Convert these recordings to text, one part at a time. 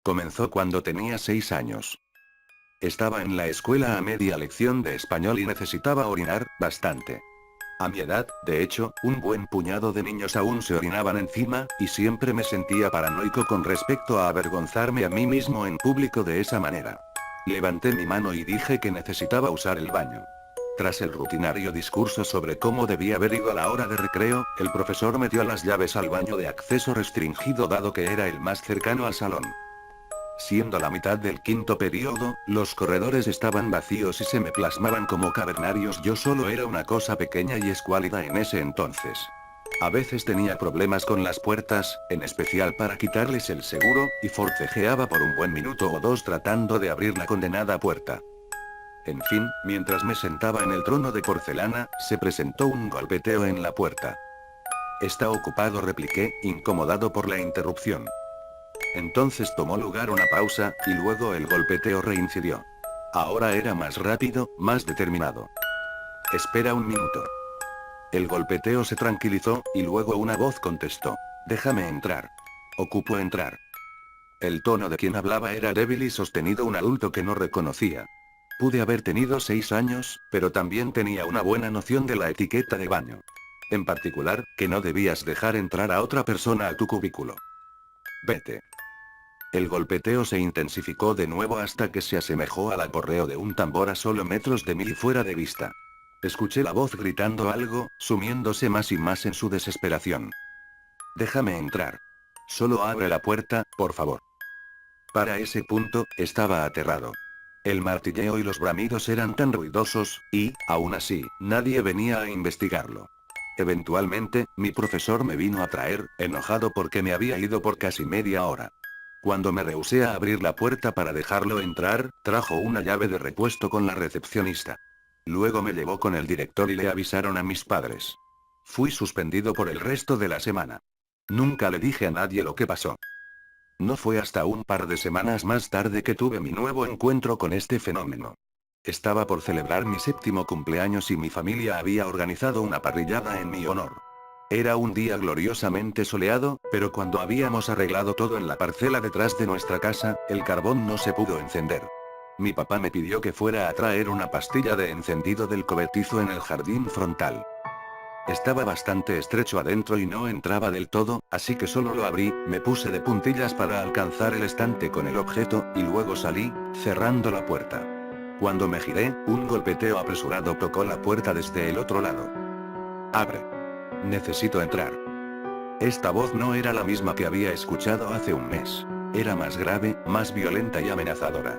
Comenzó cuando tenía 6 años. Estaba en la escuela a media lección de español y necesitaba orinar, bastante. A mi edad, de hecho, un buen puñado de niños aún se orinaban encima, y siempre me sentía paranoico con respecto a avergonzarme a mí mismo en público de esa manera. Levanté mi mano y dije que necesitaba usar el baño. Tras el rutinario discurso sobre cómo debía haber ido a la hora de recreo, el profesor me dio las llaves al baño de acceso restringido dado que era el más cercano al salón. Siendo la mitad del quinto periodo, los corredores estaban vacíos y se me plasmaban como cavernarios. Yo solo era una cosa pequeña y escuálida en ese entonces. A veces tenía problemas con las puertas, en especial para quitarles el seguro, y forcejeaba por un buen minuto o dos tratando de abrir la condenada puerta. En fin, mientras me sentaba en el trono de porcelana, se presentó un golpeteo en la puerta. «Está ocupado», repliqué, incomodado por la interrupción. Entonces tomó lugar una pausa, y luego el golpeteo reincidió. Ahora era más rápido, más determinado. «Espera un minuto». El golpeteo se tranquilizó, y luego una voz contestó. «Déjame entrar. Ocupo entrar». El tono de quien hablaba era débil y sostenido, un adulto que no reconocía. Pude haber tenido 6 años, pero también tenía una buena noción de la etiqueta de baño. En particular, que no debías dejar entrar a otra persona a tu cubículo. «Vete». El golpeteo se intensificó de nuevo hasta que se asemejó al aporreo de un tambor a solo metros de mí y fuera de vista. Escuché la voz gritando algo, sumiéndose más y más en su desesperación. «Déjame entrar. Solo abre la puerta, por favor». Para ese punto, estaba aterrado. El martilleo y los bramidos eran tan ruidosos, y, aún así, nadie venía a investigarlo. Eventualmente, mi profesor me vino a traer, enojado porque me había ido por casi media hora. Cuando me rehusé a abrir la puerta para dejarlo entrar, trajo una llave de repuesto con la recepcionista. Luego me llevó con el director y le avisaron a mis padres. Fui suspendido por el resto de la semana. Nunca le dije a nadie lo que pasó. No fue hasta un par de semanas más tarde que tuve mi nuevo encuentro con este fenómeno. Estaba por celebrar mi 7º cumpleaños y mi familia había organizado una parrillada en mi honor. Era un día gloriosamente soleado, pero cuando habíamos arreglado todo en la parcela detrás de nuestra casa, el carbón no se pudo encender. Mi papá me pidió que fuera a traer una pastilla de encendido del cobertizo en el jardín frontal. Estaba bastante estrecho adentro y no entraba del todo, así que solo lo abrí, me puse de puntillas para alcanzar el estante con el objeto, y luego salí, cerrando la puerta. Cuando me giré, un golpeteo apresurado tocó la puerta desde el otro lado. «Abre. Necesito entrar». Esta voz no era la misma que había escuchado hace un mes. Era más grave, más violenta y amenazadora.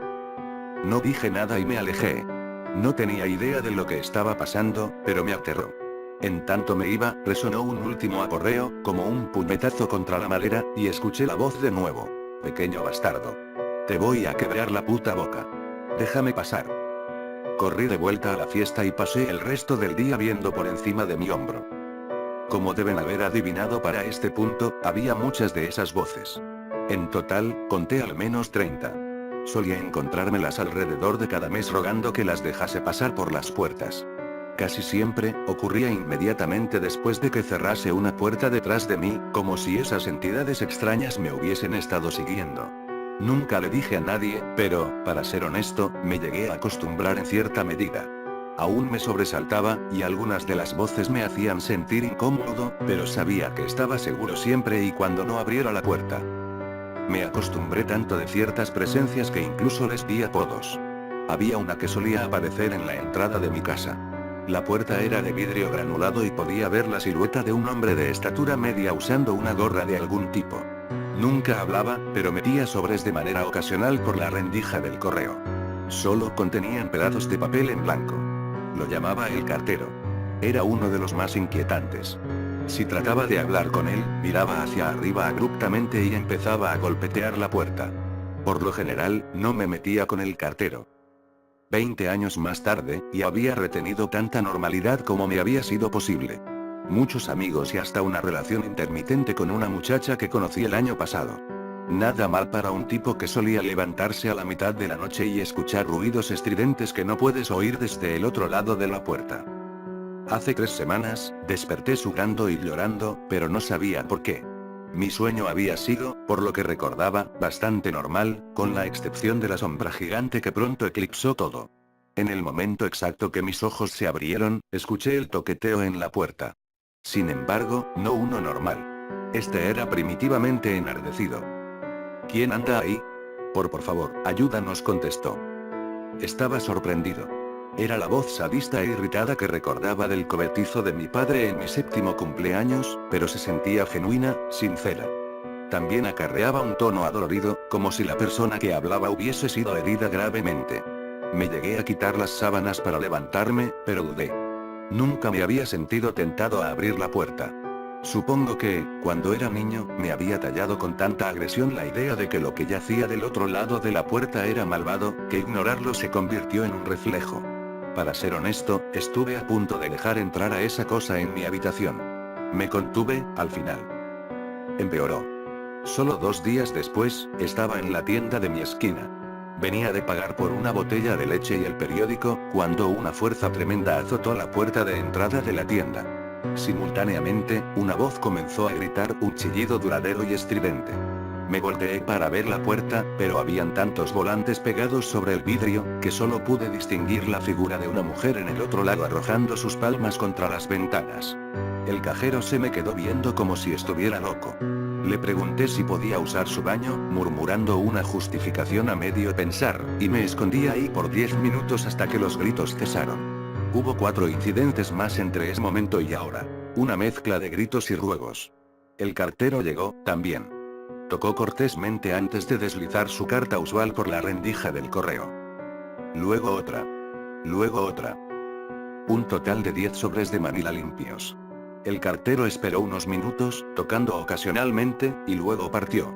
No dije nada y me alejé. No tenía idea de lo que estaba pasando, pero me aterró. En tanto me iba, resonó un último aporreo, como un puñetazo contra la madera, y escuché la voz de nuevo. «Pequeño bastardo. Te voy a quebrar la puta boca. Déjame pasar». Corrí de vuelta a la fiesta y pasé el resto del día viendo por encima de mi hombro. Como deben haber adivinado para este punto, había muchas de esas voces. En total, conté al menos 30. Solía encontrármelas alrededor de cada mes rogando que las dejase pasar por las puertas. Casi siempre, ocurría inmediatamente después de que cerrase una puerta detrás de mí, como si esas entidades extrañas me hubiesen estado siguiendo. Nunca le dije a nadie, pero, para ser honesto, me llegué a acostumbrar en cierta medida. Aún me sobresaltaba, y algunas de las voces me hacían sentir incómodo, pero sabía que estaba seguro siempre y cuando no abriera la puerta. Me acostumbré tanto de ciertas presencias que incluso les di apodos. Había una que solía aparecer en la entrada de mi casa. La puerta era de vidrio granulado y podía ver la silueta de un hombre de estatura media usando una gorra de algún tipo. Nunca hablaba, pero metía sobres de manera ocasional por la rendija del correo. Solo contenían pedazos de papel en blanco. Lo llamaba el cartero. Era uno de los más inquietantes. Si trataba de hablar con él, miraba hacia arriba abruptamente y empezaba a golpetear la puerta. Por lo general, no me metía con el cartero. 20 años más tarde, y había retenido tanta normalidad como me había sido posible. Muchos amigos y hasta una relación intermitente con una muchacha que conocí el año pasado. Nada mal para un tipo que solía levantarse a la mitad de la noche y escuchar ruidos estridentes que no puedes oír desde el otro lado de la puerta. Hace 3 semanas, desperté sudando y llorando, pero no sabía por qué. Mi sueño había sido, por lo que recordaba, bastante normal, con la excepción de la sombra gigante que pronto eclipsó todo. En el momento exacto que mis ojos se abrieron, escuché el toqueteo en la puerta. Sin embargo, no uno normal. Este era primitivamente enardecido. ¿Quién anda ahí? Por favor, ayúdanos, contestó. Estaba sorprendido. Era la voz sadista e irritada que recordaba del cobertizo de mi padre en mi 7º cumpleaños, pero se sentía genuina, sincera. También acarreaba un tono adolorido, como si la persona que hablaba hubiese sido herida gravemente. Me llegué a quitar las sábanas para levantarme, pero dudé. Nunca me había sentido tentado a abrir la puerta. Supongo que, cuando era niño, me había tallado con tanta agresión la idea de que lo que yacía del otro lado de la puerta era malvado, que ignorarlo se convirtió en un reflejo. Para ser honesto, estuve a punto de dejar entrar a esa cosa en mi habitación. Me contuve, al final. Empeoró. Solo 2 días después, estaba en la tienda de mi esquina. Venía de pagar por una botella de leche y el periódico, cuando una fuerza tremenda azotó la puerta de entrada de la tienda. Simultáneamente, una voz comenzó a gritar, un chillido duradero y estridente. Me volteé para ver la puerta, pero habían tantos volantes pegados sobre el vidrio, que solo pude distinguir la figura de una mujer en el otro lado arrojando sus palmas contra las ventanas. El cajero se me quedó viendo como si estuviera loco. Le pregunté si podía usar su baño, murmurando una justificación a medio pensar, y me escondí ahí por 10 minutos hasta que los gritos cesaron. Hubo 4 incidentes más entre ese momento y ahora. Una mezcla de gritos y ruegos. El cartero llegó, también. Tocó cortésmente antes de deslizar su carta usual por la rendija del correo. Luego otra. Luego otra. Un total de 10 sobres de Manila limpios. El cartero esperó unos minutos, tocando ocasionalmente, y luego partió.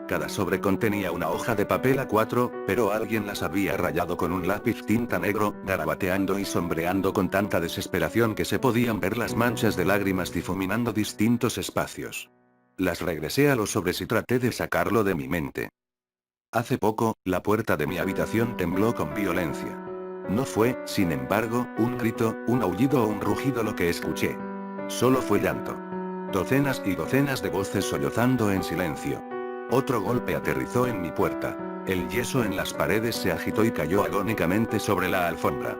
Cada sobre contenía una hoja de papel A4, pero alguien las había rayado con un lápiz tinta negro, garabateando y sombreando con tanta desesperación que se podían ver las manchas de lágrimas difuminando distintos espacios. Las regresé a los sobres y traté de sacarlo de mi mente. Hace poco, la puerta de mi habitación tembló con violencia. No fue, sin embargo, un grito, un aullido o un rugido lo que escuché. Solo fue llanto. Docenas y docenas de voces sollozando en silencio. Otro golpe aterrizó en mi puerta. El yeso en las paredes se agitó y cayó agónicamente sobre la alfombra.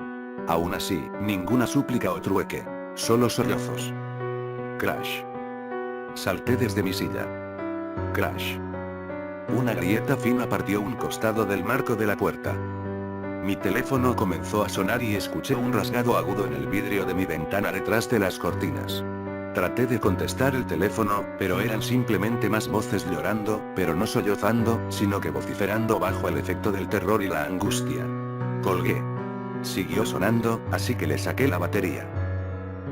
Aún así, ninguna súplica o trueque. Solo sollozos. Crash. Salté desde mi silla. Crash. Una grieta fina partió un costado del marco de la puerta. Mi teléfono comenzó a sonar y escuché un rasgado agudo en el vidrio de mi ventana detrás de las cortinas. Traté de contestar el teléfono, pero eran simplemente más voces llorando, pero no sollozando, sino que vociferando bajo el efecto del terror y la angustia. Colgué. Siguió sonando, así que le saqué la batería.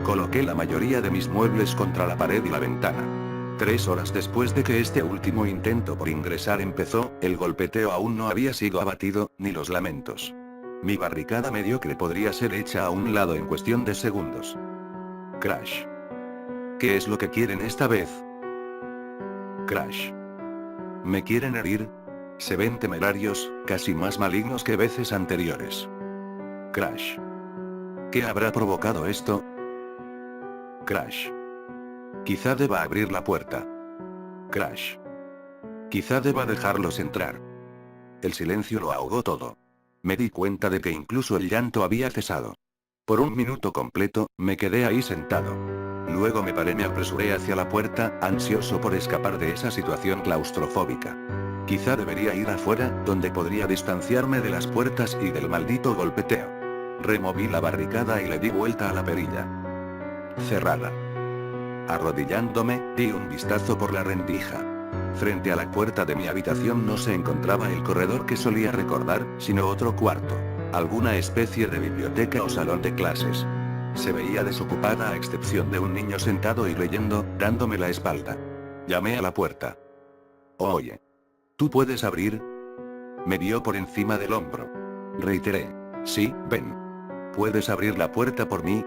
Coloqué la mayoría de mis muebles contra la pared y la ventana. 3 horas después de que este último intento por ingresar empezó, el golpeteo aún no había sido abatido, ni los lamentos. Mi barricada mediocre podría ser hecha a un lado en cuestión de segundos. Crash. ¿Qué es lo que quieren esta vez? Crash. ¿Me quieren herir? Se ven temerarios, casi más malignos que veces anteriores. Crash. ¿Qué habrá provocado esto? Crash. Quizá deba abrir la puerta. Crash. Quizá deba dejarlos entrar. El silencio lo ahogó todo. Me di cuenta de que incluso el llanto había cesado. Por un minuto completo, me quedé ahí sentado. Luego me paré y me apresuré hacia la puerta, ansioso por escapar de esa situación claustrofóbica. Quizá debería ir afuera, donde podría distanciarme de las puertas y del maldito golpeteo. Removí la barricada y le di vuelta a la perilla. Cerrada. Arrodillándome, di un vistazo por la rendija. Frente a la puerta de mi habitación no se encontraba el corredor que solía recordar, sino otro cuarto. Alguna especie de biblioteca o salón de clases. Se veía desocupada a excepción de un niño sentado y leyendo, dándome la espalda. Llamé a la puerta. Oye. ¿Tú puedes abrir? Me vio por encima del hombro. Reiteré. Sí, ven. ¿Puedes abrir la puerta por mí?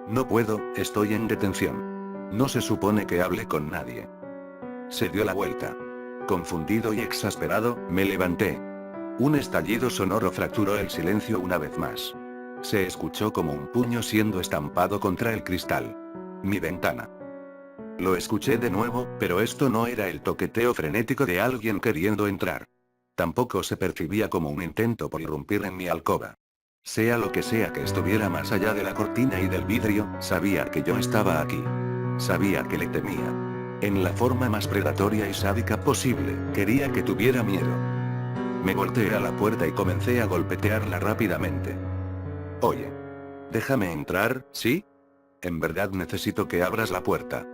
No puedo, estoy en detención. No se supone que hable con nadie. Se dio la vuelta. Confundido y exasperado, me levanté. Un estallido sonoro fracturó el silencio una vez más. Se escuchó como un puño siendo estampado contra el cristal. Mi ventana. Lo escuché de nuevo, pero esto no era el toqueteo frenético de alguien queriendo entrar. Tampoco se percibía como un intento por irrumpir en mi alcoba. Sea lo que sea que estuviera más allá de la cortina y del vidrio, sabía que yo estaba aquí. Sabía que le temía. En la forma más predatoria y sádica posible, quería que tuviera miedo. Me volteé a la puerta y comencé a golpetearla rápidamente. Oye. Déjame entrar, ¿sí? En verdad necesito que abras la puerta.